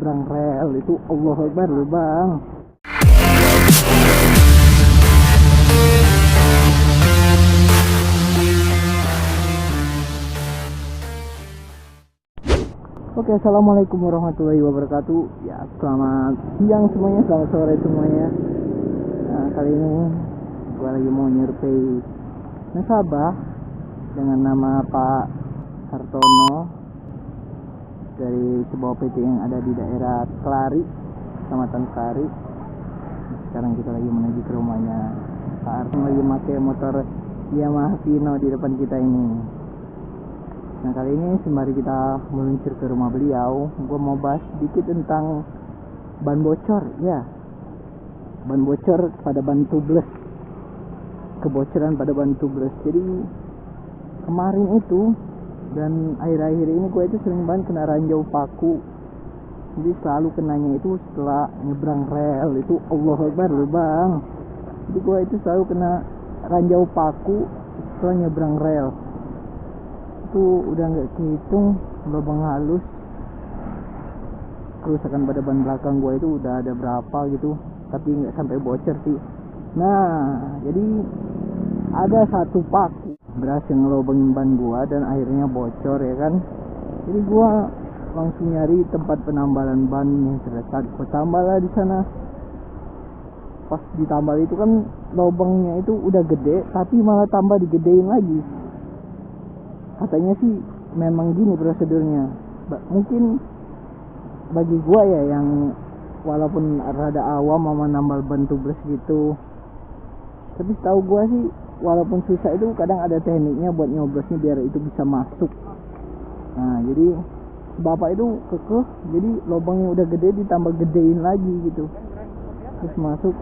nyebrang rel itu Allahu Akbar lu bang. Oke, assalamualaikum warahmatullahi wabarakatuh. Ya, selamat siang semuanya, selamat sore semuanya. Nah, kali ini gue lagi mau nyurvei nasabah dengan nama Pak Hartono dari sebuah PT yang ada di daerah Kelari, Kecamatan Kelari. Sekarang kita lagi menuju ke rumahnya Pak Hartono, lagi pakai motor Yamaha Vino di depan kita ini. Nah, kali ini sembari kita meluncur ke rumah beliau, gue mau bahas sedikit tentang ban bocor. Ya, ban bocor pada ban tubeless, kebocoran pada ban tubeless. Jadi kemarin itu dan akhir-akhir ini gue itu sering banget kena ranjau paku. Jadi selalu kenanya itu setelah nyebrang rel itu Allahu Akbar lu bang. Jadi gue itu selalu kena ranjau paku setelah nyebrang rel. Itu udah nggak kehitung lubang halus, kerusakan pada ban belakang gue itu udah ada berapa gitu, tapi nggak sampai bocor sih. Nah, jadi ada satu paku berhasil ngelobangin ban gue dan akhirnya bocor ya kan. Jadi gue langsung nyari tempat penambalan ban yang terdekat. Gue tambal lah di sana. Pas ditambal itu kan lubangnya itu udah gede, tapi malah tambah digedein lagi. Katanya sih memang gini prosedurnya. Mungkin bagi gua ya yang walaupun rada awam sama nambal ban tubeless gitu, tapi setahu gua sih walaupun susah itu kadang ada tekniknya buat nyoblosnya biar itu bisa masuk. Nah, jadi bapak itu kekeh, jadi lubangnya udah gede ditambah gedein lagi gitu, terus masuk.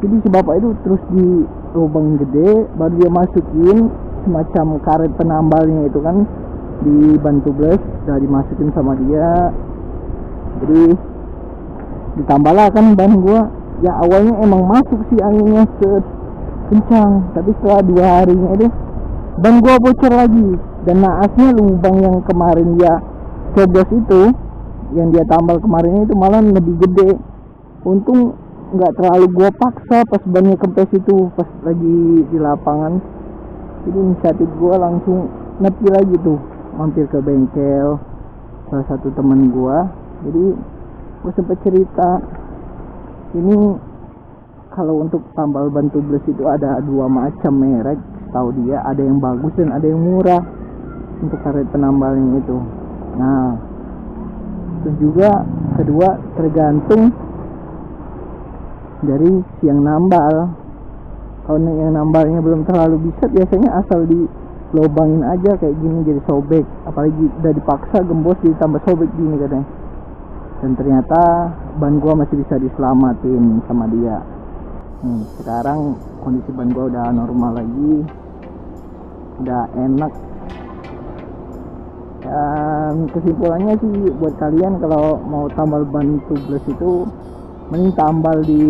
Jadi si bapak itu terus di lubang gede baru dia masukin semacam karet penambalnya itu kan di ban tubeless, udah dimasukin sama dia. Jadi ditambah lah kan ban gua. Ya awalnya emang masuk sih anginnya kencang, tapi setelah 2 harinya itu ban gua bocor lagi. Dan naasnya lubang yang kemarin dia coblos itu, yang dia tambal kemarinnya itu malah lebih gede. Untung nggak terlalu gua paksa pas bannya kempes itu pas lagi di lapangan. Jadi inisiatif gue langsung nepi lagi tuh, mampir ke bengkel salah satu teman gue. Jadi gue sempat cerita, ini kalau untuk tambal ban tubeless itu ada 2 macam merek, tahu dia, ada yang bagus dan ada yang murah untuk karet penambalnya itu. Nah, terus juga kedua tergantung dari yang nambal. Kalau yang nambalnya belum terlalu bisa, biasanya asal dilobangin aja kayak gini jadi sobek. Apalagi udah dipaksa gembos ditambah sobek gini katanya. Dan ternyata ban gua masih bisa diselamatin sama dia. Sekarang kondisi ban gua udah normal lagi, udah enak. Dan kesimpulannya sih buat kalian kalau mau tambal ban tubeless itu mending tambal di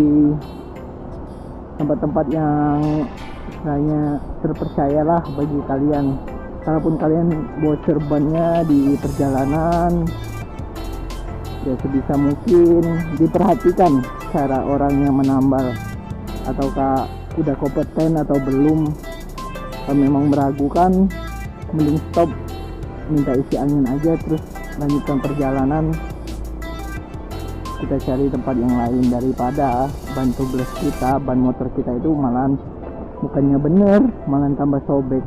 tempat-tempat yang istilahnya terpercaya lah bagi kalian. Kalaupun kalian bocor bannya di perjalanan, ya sebisa mungkin diperhatikan cara orang yang menambal, ataukah udah kompeten atau belum. Kalau memang meragukan, mending stop, minta isi angin aja, terus lanjutkan perjalanan. Kita cari tempat yang lain daripada ban tubeless kita, ban motor kita itu malahan bukannya bener, malahan tambah sobek.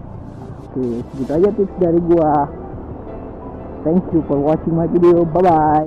Oke, segitu aja tips dari gua. Thank you for watching my video. Bye bye.